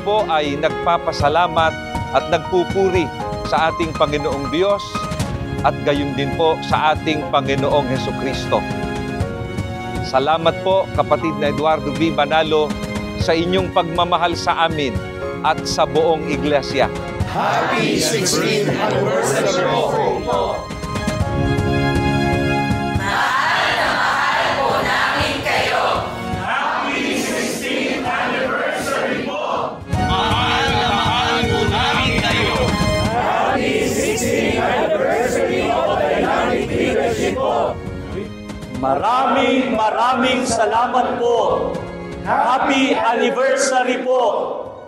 Po ay nagpapasalamat at nagpupuri sa ating Panginoong Diyos at gayon din po sa ating Panginoong Hesukristo. Salamat po kapatid na Eduardo V. Manalo sa inyong pagmamahal sa amin at sa buong iglesia. Happy 16th anniversary po! Maraming salamat po. Happy anniversary po.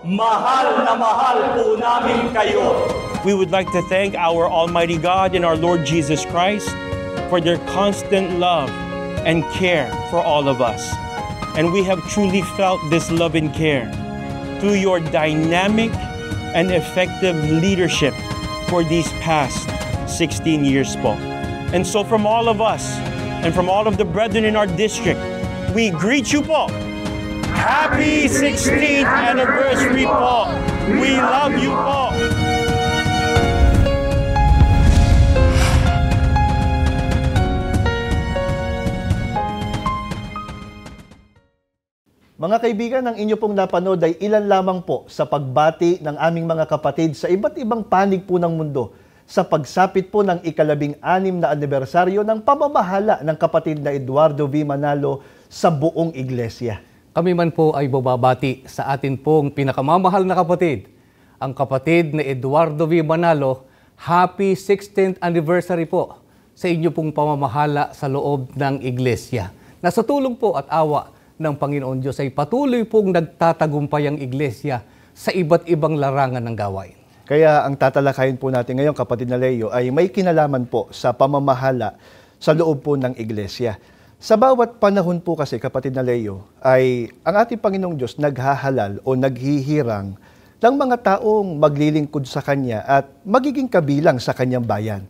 Mahal na mahal po namin kayo. We would like to thank our Almighty God and our Lord Jesus Christ for their constant love and care for all of us. And we have truly felt this love and care through your dynamic and effective leadership for these past 16 years po. And so from all of us, and from all of the brethren in our district, we greet you po. Happy 16th anniversary po. We love you po. Mga kaibigan, ang inyo pong napanood ay ilan lamang po sa pagbati ng aming mga kapatid sa iba't ibang panig po ng mundo sa pagsapit po ng ika-16 na anibersaryo ng pamamahala ng kapatid na Eduardo V. Manalo sa buong iglesia. Kami man po ay babati sa atin pong pinakamamahal na kapatid, ang kapatid na Eduardo V. Manalo. Happy 16th anniversary po sa inyo pong pamamahala sa loob ng iglesia. Na sa tulong po at awa ng Panginoon Diyos ay patuloy pong nagtatagumpay ang iglesia sa iba't ibang larangan ng gawain. Kaya ang tatalakayin po natin ngayon, kapatid na Leo, ay may kinalaman po sa pamamahala sa loob po ng iglesia. Sa bawat panahon po kasi, kapatid na Leo, ay ang ating Panginoong Diyos naghahalal o naghihirang ng mga taong maglilingkod sa Kanya at magiging kabilang sa Kanyang bayan.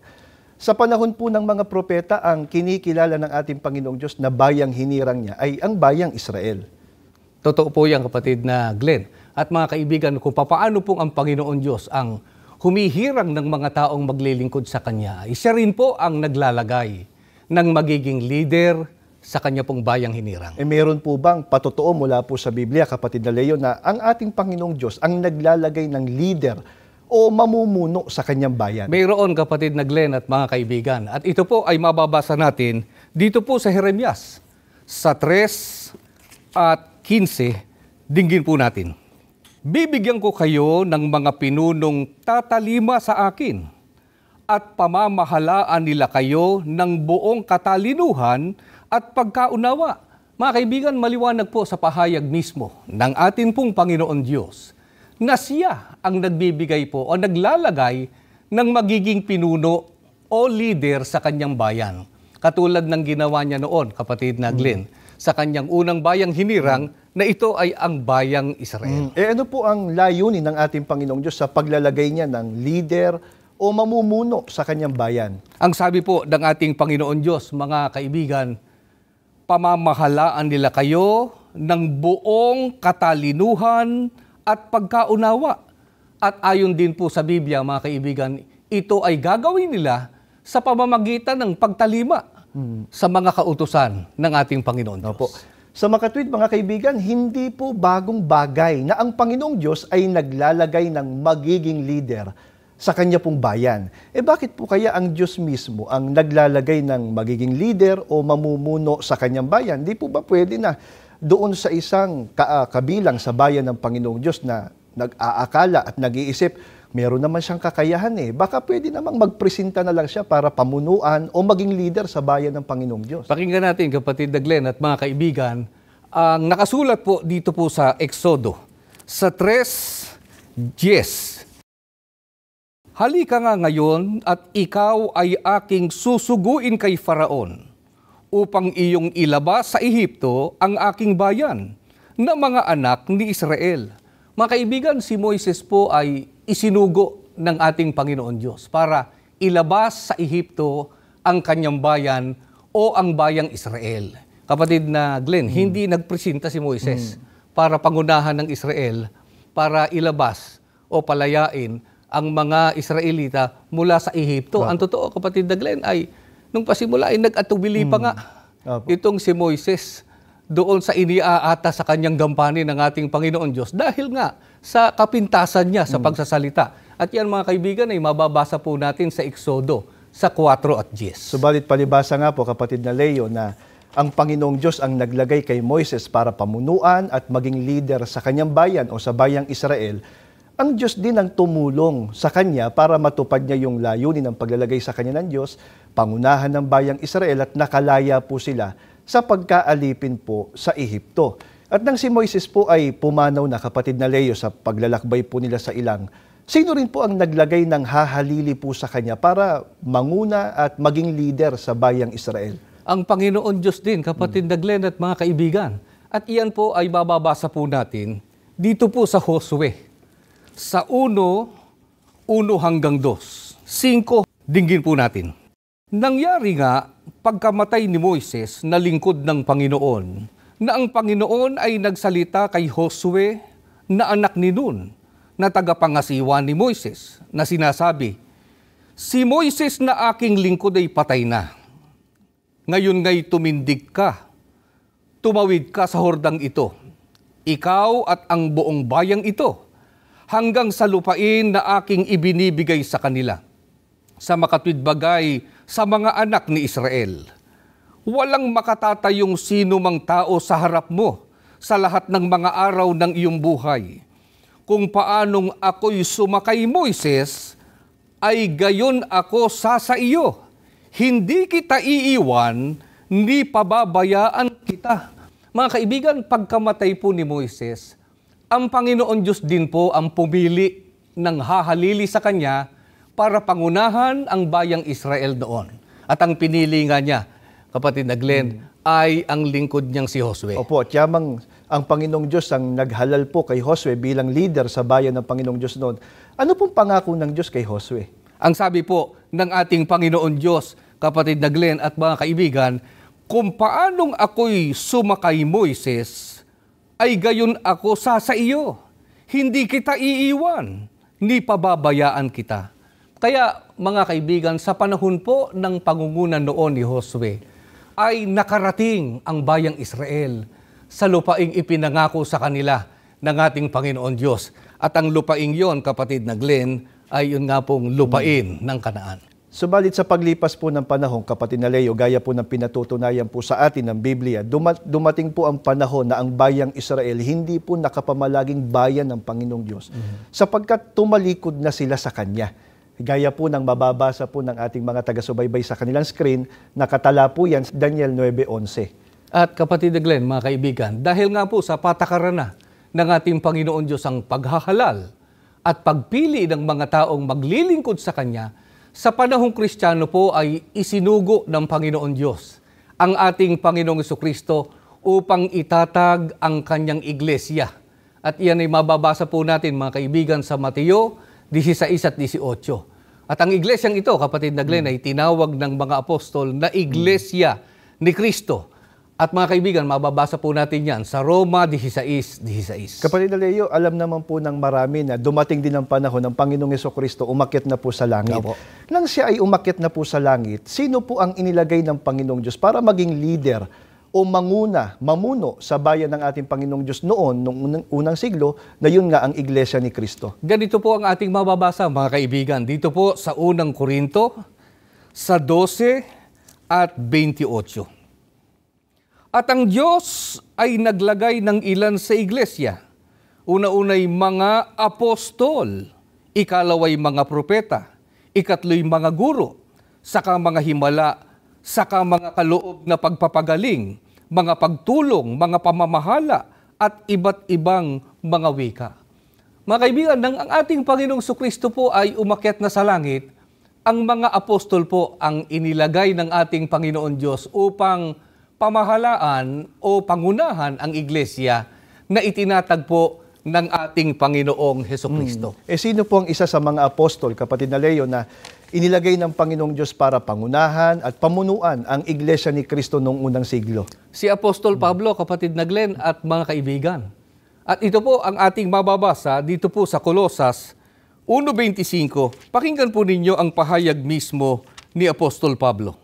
Sa panahon po ng mga propeta, ang kinikilala ng ating Panginoong Diyos na bayang hinirang niya ay ang bayang Israel. Totoo po yan, kapatid na Glenn. At mga kaibigan, kung paano pong ang Panginoon Diyos ang humihirang ng mga taong maglilingkod sa Kanya, siya rin po ang naglalagay ng magiging leader sa Kanya pong bayang hinirang. Meron po bang patotoo mula po sa Biblia, kapatid na Leo, na ang ating Panginoong Diyos ang naglalagay ng leader o mamumuno sa Kanyang bayan? Mayroon, kapatid na Glenn at mga kaibigan. At ito po ay mababasa natin dito po sa Jeremias, sa 3 at 15, dinggin po natin. Bibigyan ko kayo ng mga pinunong tatalima sa akin at pamamahalaan nila kayo ng buong katalinuhan at pagkaunawa. Mga kaibigan, maliwanag po sa pahayag mismo ng atin pong Panginoon Diyos na siya ang nagbibigay po o naglalagay ng magiging pinuno o leader sa kanyang bayan. Katulad ng ginawa niya noon, kapatid na Glenn, sa kanyang unang bayang hinirang na ito ay ang bayang Israel. Ano po ang layunin ng ating Panginoong Diyos sa paglalagay niya ng leader o mamumuno sa Kanyang bayan? Ang sabi po ng ating Panginoon Diyos, mga kaibigan, pamamahalaan nila kayo ng buong katalinuhan at pagkaunawa. At ayon din po sa Biblia, mga kaibigan, ito ay gagawin nila sa pamamagitan ng pagtalima sa mga kautusan ng ating Panginoon Diyos. Opo. Sa makatwid, mga kaibigan, hindi po bagong bagay na ang Panginoong Diyos ay naglalagay ng magiging leader sa Kanya pong bayan. Bakit po kaya ang Diyos mismo ang naglalagay ng magiging leader o mamumuno sa Kanyang bayan? Di po ba pwede na doon sa isang kabilang sa bayan ng Panginoong Diyos na nag-aakala at nag-iisip, meron naman siyang kakayahan baka pwede namang magpresenta na lang siya para pamunuan o maging leader sa bayan ng Panginoong Diyos. Pakinggan natin, kapatid na Glenn at mga kaibigan, ang nakasulat po dito po sa Exodo, sa 3:10. Halika nga ngayon at ikaw ay aking susuguin kay Faraon upang iyong ilabas sa Ehipto ang aking bayan na mga anak ni Israel. Mga kaibigan, si Moises po ay isinugo ng ating Panginoon Diyos para ilabas sa Ehipto ang kanyang bayan o ang bayang Israel. Kapatid na Glenn, hindi nagpresenta si Moises para pangunahan ng Israel para ilabas o palayain ang mga Israelita mula sa Ehipto. Ang totoo, kapatid na Glenn, ay nung pasimula ay nag-atubili pa nga itong si Moises doon sa iniaata sa kanyang gampanin ng ating Panginoon Diyos dahil nga sa kapintasan niya sa pagsasalita. At yan mga kaibigan ay mababasa po natin sa Exodo sa 4:10. Subalit palibasa nga po, kapatid na Leo, na ang Panginoong Diyos ang naglagay kay Moises para pamunuan at maging leader sa kanyang bayan o sa bayang Israel. Ang Diyos din ang tumulong sa kanya para matupad niya yung layunin ng paglalagay sa kanya ng Diyos, pangunahan ng bayang Israel at nakalaya po sila sa pagkaalipin po sa Ehipto. At nang si Moises po ay pumanaw na, kapatid na Leo, sa paglalakbay po nila sa ilang, sino rin po ang naglagay ng hahalili po sa kanya para manguna at maging leader sa bayang Israel? Ang Panginoon Diyos din, kapatid na Glenn at mga kaibigan. At iyan po ay bababasa po natin dito po sa Josue. Sa 1:1-2. 5, dinggin po natin. Nangyari nga, pagkamatay ni Moises na lingkod ng Panginoon, na ang Panginoon ay nagsalita kay Josue na anak ni Nun, na tagapangasiwa ni Moises, na sinasabi, si Moises na aking lingkod ay patay na. Ngayon nga'y tumindig ka, tumawid ka sa hordang ito, ikaw at ang buong bayang ito, hanggang sa lupain na aking ibinibigay sa kanila, sa makatwidbagay sa mga anak ni Israel. Walang makatatayong sino mang tao sa harap mo sa lahat ng mga araw ng iyong buhay. Kung paanong ako'y sumakay Moises, ay gayon ako sa iyo. Hindi kita iiwan, ni pababayaan kita. Mga kaibigan, pagkamatay po ni Moises, ang Panginoon Diyos din po ang pumili ng hahalili sa kanya para pangunahan ang bayang Israel doon. At ang pinili nga niya, kapatid na Glenn, ay ang lingkod niyang si Josue. Opo, at yamang ang Panginoong Diyos ang naghalal po kay Josue bilang leader sa bayan ng Panginoong Diyos noon. Ano pong pangako ng Diyos kay Josue? Ang sabi po ng ating Panginoon Diyos, kapatid na Glenn at mga kaibigan, kung paanong ako'y sumakay Moises, ay gayon ako sa iyo. Hindi kita iiwan, ni pababayaan kita. Kaya mga kaibigan, sa panahon po ng pangungunan noon ni Josue, ay nakarating ang bayang Israel sa lupaing ipinangako sa kanila ng ating Panginoon Diyos. At ang lupaing yon, kapatid na Glenn, ay yun nga pong lupain ng Kanaan. Subalit sa paglipas po ng panahon, kapatid na Leo, gaya po ng pinatutunayan po sa atin ng Biblia, dumating po ang panahon na ang bayang Israel hindi po nakapamalaging bayan ng Panginoong Diyos, sapagkat tumalikod na sila sa Kanya. Gaya po ng mababasa po ng ating mga taga-subaybay sa kanilang screen, nakatala po yan sa Daniel 9:11. At kapatid na Glenn, mga kaibigan, dahil nga po sa patakaran na ng ating Panginoon Diyos ang paghahalal at pagpili ng mga taong maglilingkod sa Kanya, sa panahong Kristiyano po ay isinugo ng Panginoon Diyos ang ating Panginoong Jesucristo upang itatag ang Kanyang iglesia. At iyan ay mababasa po natin, mga kaibigan, sa Mateo 16 at 18. At ang iglesyang ito, kapatid na Glenn, ay tinawag ng mga apostol na Iglesia ni Cristo. At mga kaibigan, mababasa po natin yan sa Roma 16:16. Kapatid na Leo, alam naman po ng marami na dumating din ang panahon ng Panginoong Jesucristo, umakyat na po sa langit. Opo. Nang siya ay umakyat na po sa langit, sino po ang inilagay ng Panginoong Diyos para maging leader o mamuno sa bayan ng ating Panginoong Diyos noon, nung unang siglo, na yun nga ang Iglesia ni Cristo? Ganito po ang ating mababasa, mga kaibigan. Dito po sa unang Korinto, sa 12 at 28. At ang Diyos ay naglagay ng ilan sa iglesia Una-unay mga apostol, ikalaway mga propeta, ikatloy mga guro, saka mga himala, saka mga kaloob na pagpapagaling, mga pagtulong, mga pamamahala, at iba't ibang mga wika. Mga kaibigan, nang ang ating Panginoong Jesucristo po ay umakyat na sa langit, ang mga apostol po ang inilagay ng ating Panginoon Diyos upang pamahalaan o pangunahan ang iglesia na itinatagpo ng ating Panginoong Jesucristo. Sino po ang isa sa mga apostol, kapatid na Leo, na inilagay ng Panginoong Diyos para pangunahan at pamunuan ang iglesia ni Kristo noong unang siglo? Si Apostol Pablo, kapatid na Glenn at mga kaibigan. At ito po ang ating mababasa dito po sa Kolosas 1:25. Pakinggan po ninyo ang pahayag mismo ni Apostol Pablo.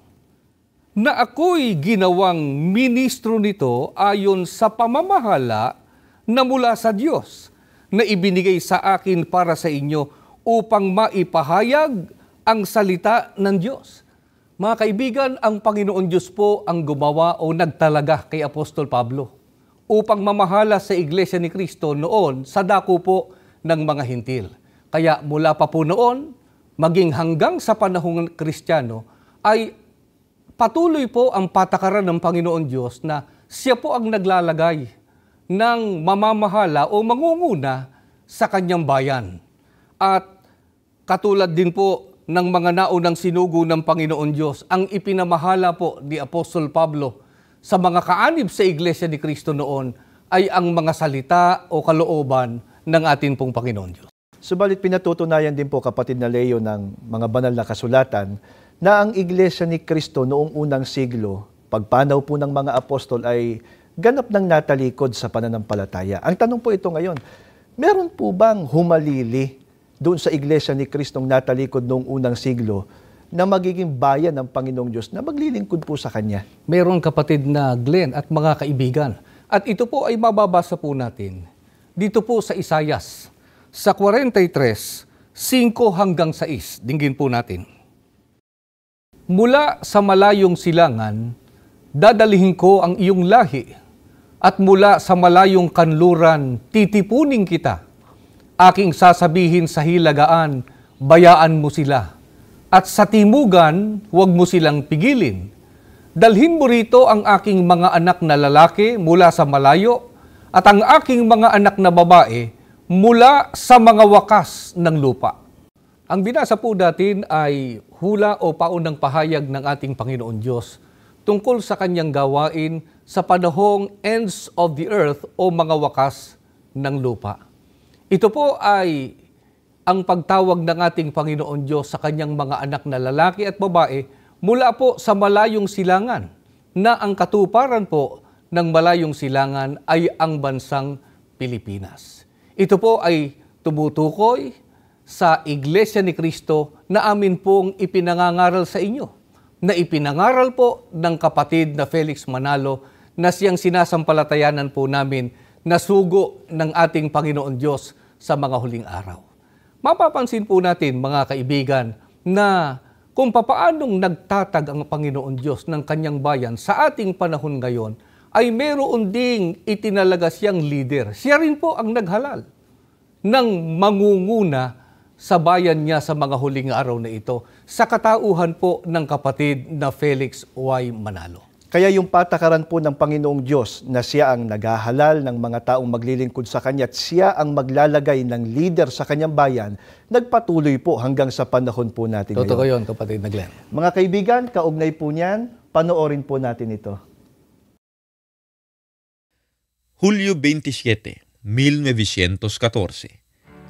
Na ako'y ginawang ministro nito ayon sa pamamahala na mula sa Diyos, na ibinigay sa akin para sa inyo upang maipahayag ang salita ng Diyos. Mga kaibigan, ang Panginoon Diyos po ang gumawa o nagtalaga kay Apostol Pablo upang mamahala sa Iglesia ni Kristo noon sa dako po ng mga hintil. Kaya mula pa po noon, maging hanggang sa panahong Kristiyano, ay patuloy po ang patakaran ng Panginoon Diyos na siya po ang naglalagay ng mamamahala o mangunguna sa kanyang bayan. At katulad din po ng mga naunang sinugo ng Panginoon Diyos, ang ipinamahala po ni Apostol Pablo sa mga kaanib sa Iglesia ni Kristo noon ay ang mga salita o kalooban ng ating pong Panginoon Diyos. Subalit pinatutunayan din po, kapatid na Leo, ng mga banal na kasulatan na ang Iglesia ni Kristo noong unang siglo, pagpanaw po ng mga apostol, ay ganap ng natalikod sa pananampalataya. Ang tanong po ito ngayon, meron po bang humalili doon sa Iglesia ni Kristong natalikod noong unang siglo na magiging bayan ng Panginoong Diyos na maglilingkod po sa Kanya? Meron, kapatid na Glenn at mga kaibigan. At ito po ay mababasa po natin dito po sa Isayas, sa 43, 5 hanggang 6. Dinggin po natin. Mula sa malayong silangan, dadalhin ko ang iyong lahi, at mula sa malayong kanluran, titipunin kita. Aking sasabihin sa hilagaan, bayaan mo sila. At sa timugan, huwag mo silang pigilin. Dalhin mo rito ang aking mga anak na lalaki mula sa malayo, at ang aking mga anak na babae mula sa mga wakas ng lupa. Ang binasa po natin ay hula o paunang pahayag ng ating Panginoon Diyos tungkol sa kanyang gawain sa panahong ends of the earth o mga wakas ng lupa. Ito po ay ang pagtawag ng ating Panginoon Diyos sa kanyang mga anak na lalaki at babae mula po sa malayong silangan, na ang katuparan po ng malayong silangan ay ang bansang Pilipinas. Ito po ay tumutukoy sa Iglesia ni Kristo na amin pong ipinangangaral sa inyo, na ipinangaral po ng kapatid na Felix Manalo, na siyang sinasampalatayanan po namin na sugo ng ating Panginoon Diyos sa mga huling araw. Mapapansin po natin, mga kaibigan, na kung papaanong nagtatag ang Panginoon Diyos ng kanyang bayan sa ating panahon ngayon, ay meron ding itinalaga siyang leader. Siya rin po ang naghalal ng mangunguna sa bayan niya sa mga huling araw na ito, sa katauhan po ng kapatid na Felix Y. Manalo. Kaya yung patakaran po ng Panginoong Diyos na siya ang naghahalal ng mga taong maglilingkod sa Kanya at siya ang maglalagay ng leader sa Kanyang bayan, nagpatuloy po hanggang sa panahon po natin ngayon. Totoo yun, kapatid na Glenn. Mga kaibigan, kaugnay po niyan, panoorin po natin ito. Hulyo 27, 1914,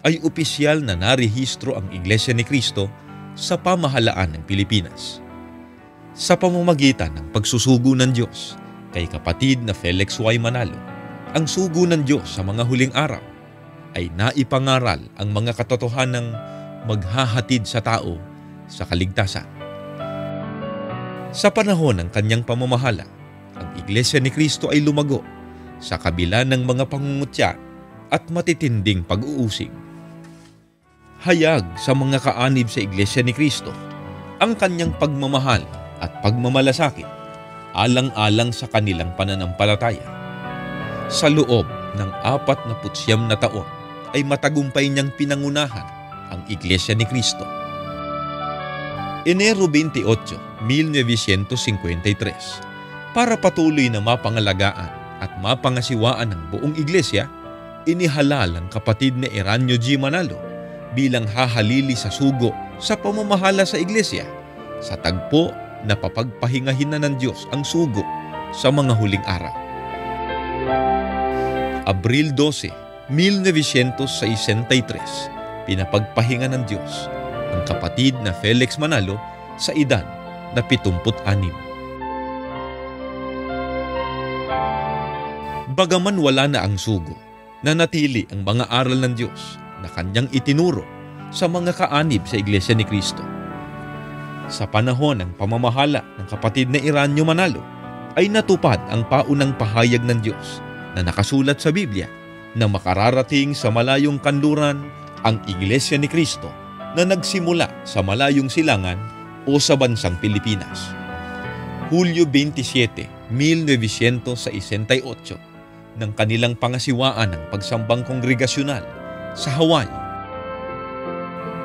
ay opisyal na narehistro ang Iglesia ni Cristo sa pamahalaan ng Pilipinas. Sa pamamagitan ng pagsusugo ng Diyos kay kapatid na Felix Y. Manalo, ang sugo ng Diyos sa mga huling araw ay naipangaral ang mga katotohanang maghahatid sa tao sa kaligtasan. Sa panahon ng kanyang pamamahala, ang Iglesia ni Cristo ay lumago sa kabila ng mga pangungutya at matitinding pag-uusig. Hayag sa mga kaanib sa Iglesia ni Cristo ang kanyang pagmamahal at pagmamalasakit alang-alang sa kanilang pananampalataya. Sa loob ng 49 na taon ay matagumpay niyang pinangunahan ang Iglesia ni Cristo. Enero 28, 1953, para patuloy na mapangalagaan at mapangasiwaan ng buong Iglesia, inihalal ang kapatid na Eranio G. Manalo bilang hahalili sa sugo sa pamamahala sa Iglesia sa tagpo na papagpahingahin na ng Diyos ang sugo sa mga huling araw. Abril 12, 1963, pinapagpahinga ng Diyos ang kapatid na Felix Manalo sa edad na 76. Bagaman wala na ang sugo, nanatili ang mga aral ng Diyos na kanyang itinuro sa mga kaanib sa Iglesia ni Cristo. Sa panahon ng pamamahala ng kapatid na Eranio Manalo, ay natupad ang paunang pahayag ng Diyos na nakasulat sa Biblia na makararating sa malayong kanluran ang Iglesia ni Cristo na nagsimula sa malayong silangan o sa bansang Pilipinas. Hulyo 27, 1968, ng kanilang pangasiwaan ng pagsambang kongregasyonal sa Hawaii.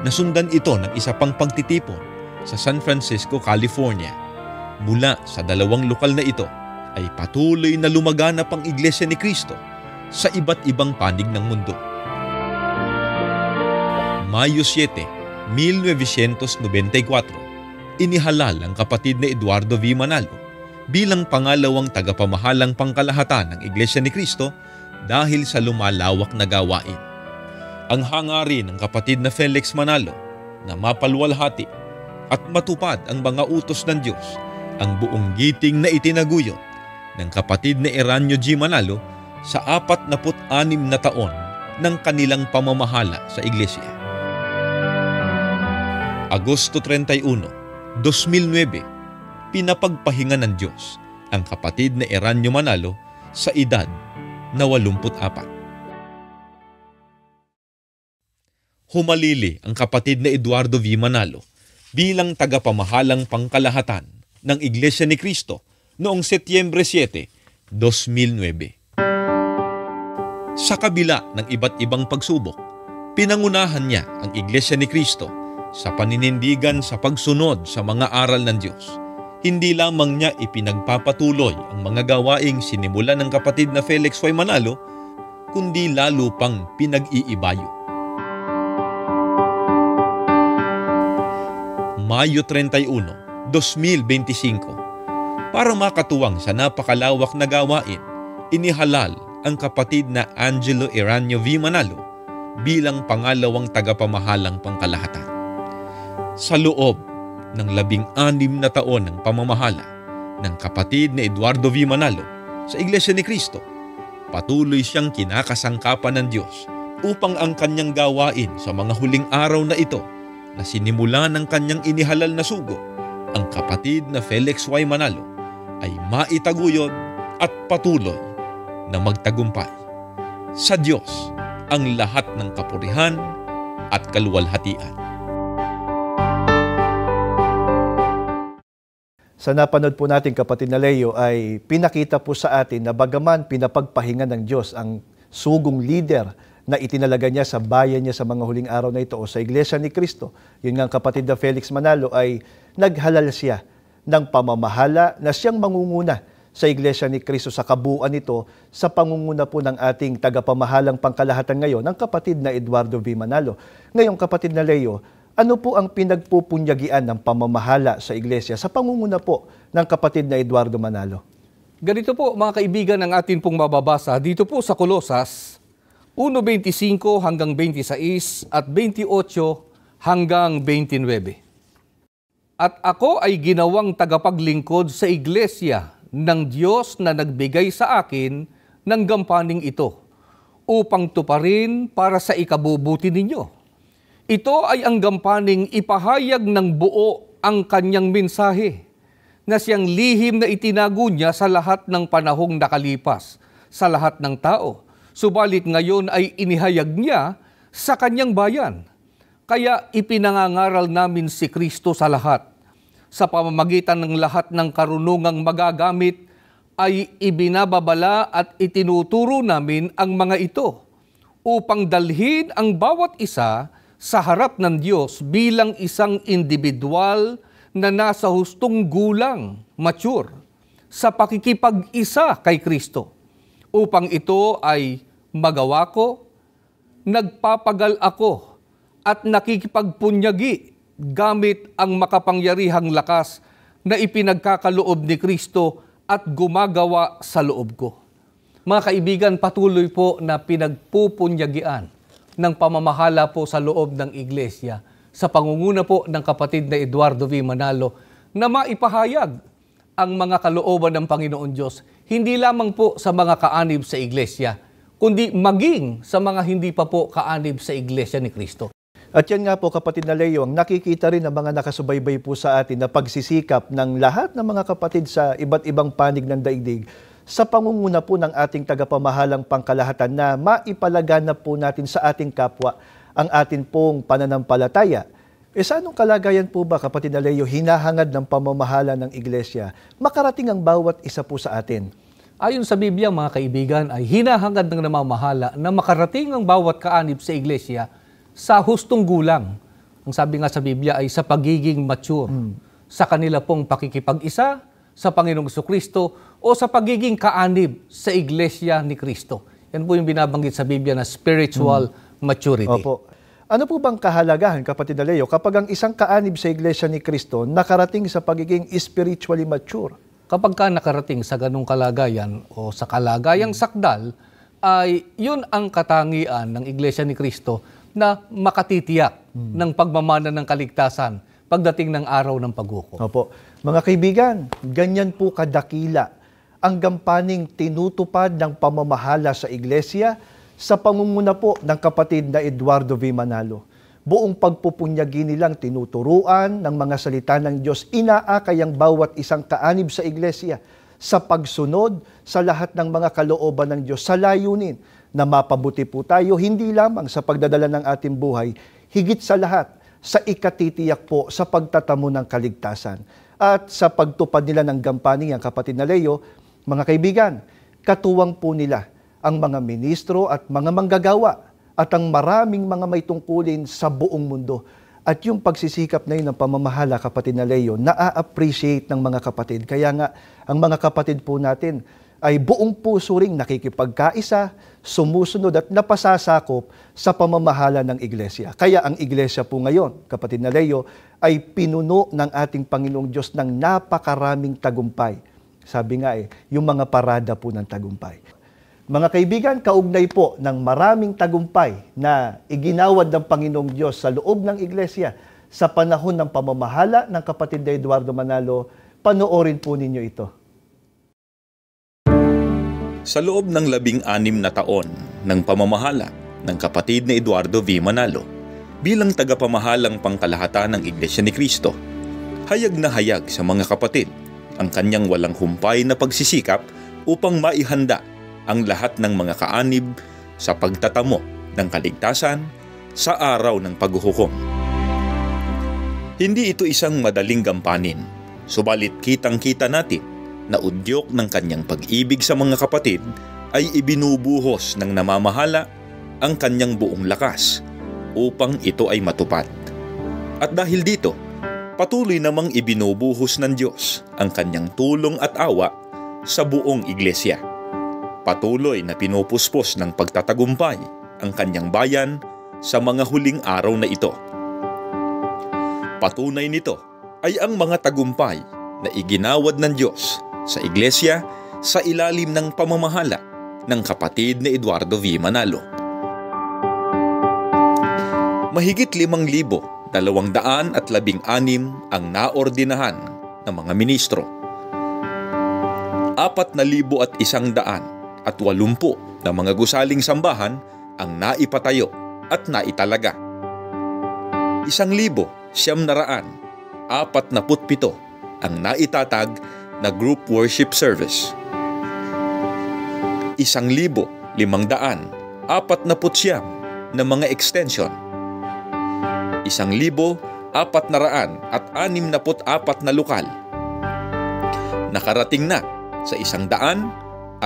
Nasundan ito ng isa pang pagtitipon sa San Francisco, California. Mula sa dalawang lokal na ito ay patuloy na lumaganap ang Iglesia ni Cristo sa iba't ibang panig ng mundo. Mayo 7, 1994, inihalal ang kapatid na Eduardo V. Manalo bilang pangalawang tagapamahalang pangkalahatan ng Iglesia ni Cristo dahil sa lumalawak na gawain. Ang hangarin ng kapatid na Felix Manalo na mapalwalhati at matupad ang mga utos ng Diyos ang buong giting na itinaguyod ng kapatid na Eranio G. Manalo sa 46 na taon ng kanilang pamamahala sa Iglesia. Agosto 31, 2009, pinapagpahinga ng Diyos ang kapatid na Eranio Manalo sa edad na 84. Humalili ang kapatid na Eduardo V. Manalo bilang tagapamahalang pangkalahatan ng Iglesia ni Cristo noong Setyembre 7, 2009. Sa kabila ng iba't ibang pagsubok, pinangunahan niya ang Iglesia ni Cristo sa paninindigan sa pagsunod sa mga aral ng Diyos. Hindi lamang niya ipinagpapatuloy ang mga gawaing sinimulan ng kapatid na Felix Y. Manalo, kundi lalo pang pinag-iibayo. Mayo 31, 2025, para makatuwang sa napakalawak na gawain, inihalal ang kapatid na Angelo Eranio V. Manalo bilang pangalawang tagapamahalang pangkalahatan. Sa loob ng 16 na taon ng pamamahala ng kapatid na Eduardo V. Manalo sa Iglesia ni Cristo, patuloy siyang kinakasangkapan ng Diyos upang ang kanyang gawain sa mga huling araw na ito na sinimula ng kanyang inihalal na sugo, ang kapatid na Felix Y. Manalo, ay maitaguyod at patuloy na magtagumpay. Sa Diyos ang lahat ng kapurihan at kaluwalhatian. Sa napanood po natin, kapatid na Leo, ay pinakita po sa atin na bagaman pinapagpahinga ng Diyos ang sugong leader na itinalaga niya sa bayan niya sa mga huling araw na ito o sa Iglesia ni Cristo, yun nga kapatid na Felix Manalo, ay naghalal siya ng pamamahala na siyang mangunguna sa Iglesia ni Cristo sa kabuuan nito sa pangunguna po ng ating tagapamahalang pangkalahatan ngayon, ng kapatid na Eduardo V. Manalo. Ngayon, kapatid na Leo, ano po ang pinagpupunyagian ng pamamahala sa Iglesia sa pangunguna po ng kapatid na Eduardo Manalo? Ganito po mga kaibigan ang atin pong mababasa dito po sa Kolosas 1:25 hanggang 26 at 28 hanggang 29. At ako ay ginawang tagapaglingkod sa Iglesia ng Diyos na nagbigay sa akin ng gampaning ito upang tuparin para sa ikabubuti ninyo. Ito ay ang gampaning ipahayag ng buo ang kanyang mensahe na siyang lihim na itinago niya sa lahat ng panahong nakalipas, sa lahat ng tao. Subalit ngayon ay inihayag niya sa kanyang bayan. Kaya ipinangangaral namin si Kristo sa lahat, sa pamamagitan ng lahat ng karunungang magagamit ay ibinababala at itinuturo namin ang mga ito upang dalhin ang bawat isa sa harap ng Diyos bilang isang individual na nasa hustong gulang, mature, sa pakikipag-isa kay Kristo. Upang ito ay magawa ko, nagpapagal ako at nakikipagpunyagi gamit ang makapangyarihang lakas na ipinagkakaloob ni Kristo at gumagawa sa loob ko. Mga kaibigan, patuloy po na pinagpupunyagian ng pamamahala po sa loob ng iglesia sa pangunguna po ng kapatid na Eduardo V. Manalo na maipahayag ang mga kalooban ng Panginoon Diyos, hindi lamang po sa mga kaanib sa iglesia, kundi maging sa mga hindi pa po kaanib sa iglesia ni Kristo. At yan nga po, kapatid na Leo, ang nakikita rin ng mga nakasubaybay po sa atin na pagsisikap ng lahat ng mga kapatid sa iba't ibang panig ng daigdig sa pangunguna po ng ating tagapamahalang pangkalahatan na maipalaganap po natin sa ating kapwa ang atin pong pananampalataya. Sa anong kalagayan po ba, kapatid na Leo, hinahangad ng pamamahala ng iglesia makarating ang bawat isa po sa atin? Ayon sa Biblia, mga kaibigan, ay hinahangad ng namamahala na makarating ang bawat kaanib sa iglesia sa hustong gulang. Ang sabi nga sa Biblia ay sa pagiging mature, sa kanila pong pakikipag-isa sa Panginoong Jesucristo o sa pagiging kaanib sa iglesia ni Kristo. Yan po yung binabanggit sa Biblia na spiritual maturity. Opo. Ano po bang kahalagahan, kapatid na Leo, kapag ang isang kaanib sa iglesia ni Kristo nakarating sa pagiging spiritually mature? Kapag ka nakarating sa ganung kalagayan o sa kalagayang sakdal, ay yun ang katangian ng iglesia ni Kristo na makatitiyak ng pagmamana ng kaligtasan pagdating ng araw ng paghukom. Opo. Mga kaibigan, ganyan po kadakila ang gampaning tinutupad ng pamamahala sa iglesia sa pangunguna po ng kapatid na Eduardo V. Manalo. Buong pagpupunyagi nilang tinuturuan ng mga salita ng Diyos, inaakay ang bawat isang kaanib sa iglesia sa pagsunod sa lahat ng mga kalooban ng Diyos sa layunin na mapabuti po tayo hindi lamang sa pagdadala ng ating buhay, higit sa lahat sa ikatitiyak po sa pagtatamo ng kaligtasan. At sa pagtupad nila ng gampaning ang kapatid na Leo, mga kaibigan, katuwang po nila ang mga ministro at mga manggagawa at ang maraming mga may tungkulin sa buong mundo. At yung pagsisikap na yun ng pamamahala, kapatid na Leo, na-appreciate ng mga kapatid. Kaya nga, ang mga kapatid po natin ay buong puso ring nakikipagkaisa, sumusunod at napasasakop sa pamamahala ng iglesia. Kaya ang iglesia po ngayon, kapatid na Leo, ay pinuno ng ating Panginoong Diyos ng napakaraming tagumpay. Sabi nga yung mga parada po ng tagumpay. Mga kaibigan, kaugnay po ng maraming tagumpay na iginawad ng Panginoong Diyos sa loob ng iglesia sa panahon ng pamamahala ng kapatid na Eduardo Manalo, panoorin po ninyo ito. Sa loob ng 16 na taon ng pamamahala ng kapatid na Eduardo V. Manalo bilang tagapamahalang pangkalahatan ng Iglesia ni Cristo, hayag na hayag sa mga kapatid ang kanyang walang humpay na pagsisikap upang maihanda ang lahat ng mga kaanib sa pagtatamo ng kaligtasan sa araw ng paghuhukom. Hindi ito isang madaling gampanin, subalit kitang-kita natin na udyok ng kanyang pag-ibig sa mga kapatid ay ibinubuhos ng namamahala ang kanyang buong lakas upang ito ay matupad. At dahil dito, patuloy namang ibinubuhos ng Diyos ang kanyang tulong at awa sa buong iglesia. Patuloy na pinupuspos ng pagtatagumpay ang kanyang bayan sa mga huling araw na ito. Patunay nito ay ang mga tagumpay na iginawad ng Diyos sa iglesia sa ilalim ng pamamahala ng kapatid na Eduardo V. Manalo. Mahigit 5,216 ang naordinahan ng mga ministro. 4,180 na mga gusaling sambahan ang naipatayo at naitalaga. 1,947 ang naitatag na group worship service. 1,549 na mga extension. 1,464 na lokal. Nakarating na Sa 168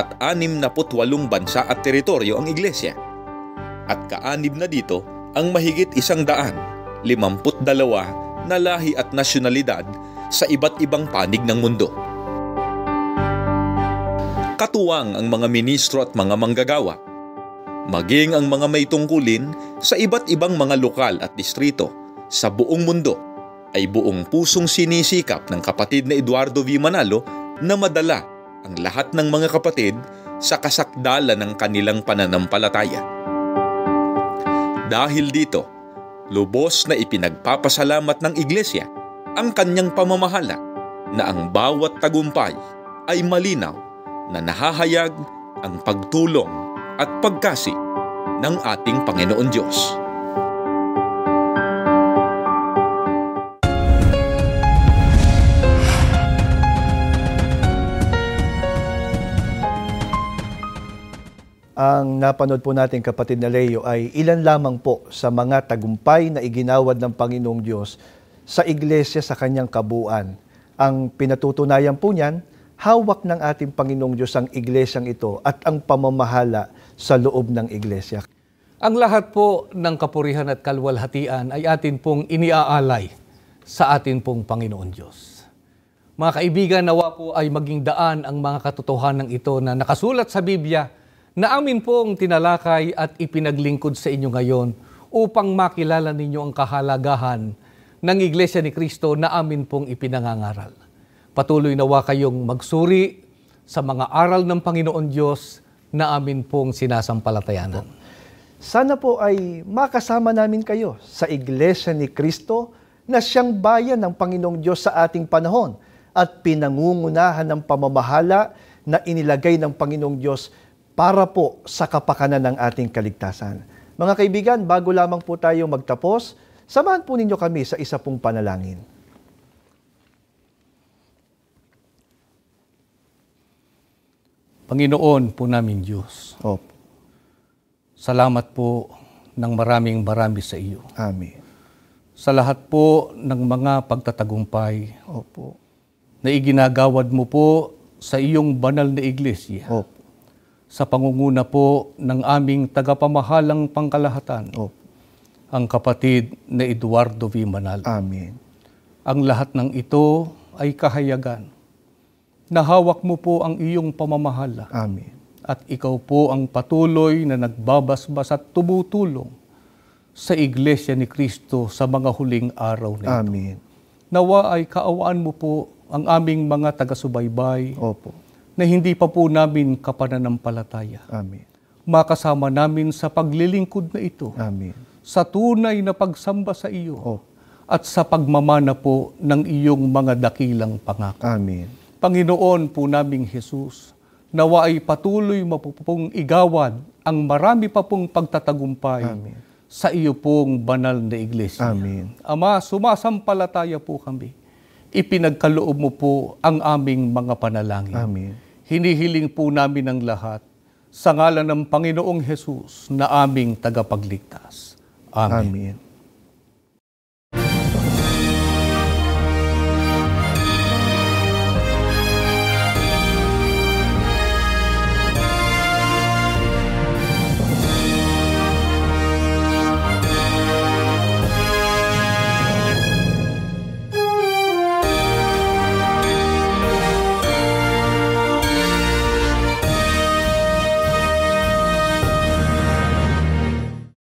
bansa at teritoryo ang iglesia. At kaanib na dito ang mahigit 152 na lahi at nasyonalidad sa iba't ibang panig ng mundo. Katuwang ang mga ministro at mga manggagawa, maging ang mga may tungkulin sa iba't ibang mga lokal at distrito sa buong mundo ay buong pusong sinisikap ng kapatid na Eduardo V. Manalo na madala ang lahat ng mga kapatid sa kasakdalan ng kanilang pananampalataya. Dahil dito, lubos na ipinagpapasalamat ng iglesia ang kanyang pamamahala na ang bawat tagumpay ay malinaw na nahahayag ang pagtulong at pagkasi ng ating Panginoon Diyos. Ang napanood po natin, kapatid na Leo, ay ilan lamang po sa mga tagumpay na iginawad ng Panginoong Diyos sa iglesia sa kanyang kabuuan. Ang pinatutunayan po niyan, hawak ng ating Panginoong Diyos ang iglesyang ito at ang pamamahala sa loob ng iglesia. Ang lahat po ng kapurihan at kalwalhatian ay atin pong iniaalay sa atin pong Panginoon Diyos. Mga kaibigan, nawa po ay maging daan ang mga katotohanan ito na nakasulat sa Biblia na amin pong tinalakay at ipinaglingkod sa inyo ngayon upang makilala ninyo ang kahalagahan ng Iglesia ni Cristo na amin pong ipinangangaral. Patuloy nawa kayong magsuri sa mga aral ng Panginoon Diyos na amin pong sinasampalatayanan. Sana po ay makasama namin kayo sa Iglesia ni Cristo na siyang bayan ng Panginoong Diyos sa ating panahon at pinangungunahan ng pamamahala na inilagay ng Panginoong Diyos para po sa kapakanan ng ating kaligtasan. Mga kaibigan, bago lamang po tayo magtapos, samahan po ninyo kami sa isa pong panalangin. Panginoon po namin Diyos, Opo. salamat po ng maraming sa iyo. Amen. Sa lahat po ng mga pagtatagumpay Opo. na iginagawad mo po sa iyong banal na iglesia. Opo. Sa pangunguna po ng aming tagapamahalang pangkalahatan, Opo. ang kapatid na Eduardo V. Manalo. Amen. Ang lahat ng ito ay kahayagan. Nahawak mo po ang iyong pamamahala. Amen. At ikaw po ang patuloy na nagbabasbas at tumutulong sa Iglesia ni Cristo sa mga huling araw na ito. Amen. Nawa ay kaawaan mo po ang aming mga taga-subaybay Opo. na hindi pa po namin kapananampalataya. Amen. Makasama namin sa paglilingkod na ito, Amen. sa tunay na pagsamba sa iyo, Opo. at sa pagmamana po ng iyong mga dakilang pangako. Amen. Panginoon po naming Jesus, nawa ay patuloy mo po pong igawad ang marami pa pong pagtatagumpay Amen. sa iyo pong banal na iglesia. Amen. Ama, sumasampalataya po kami. Ipinagkaloob mo po ang aming mga panalangin. Amen. Hinihiling po namin ang lahat sa ngalan ng Panginoong Jesus na aming tagapagligtas. Amen. Amen.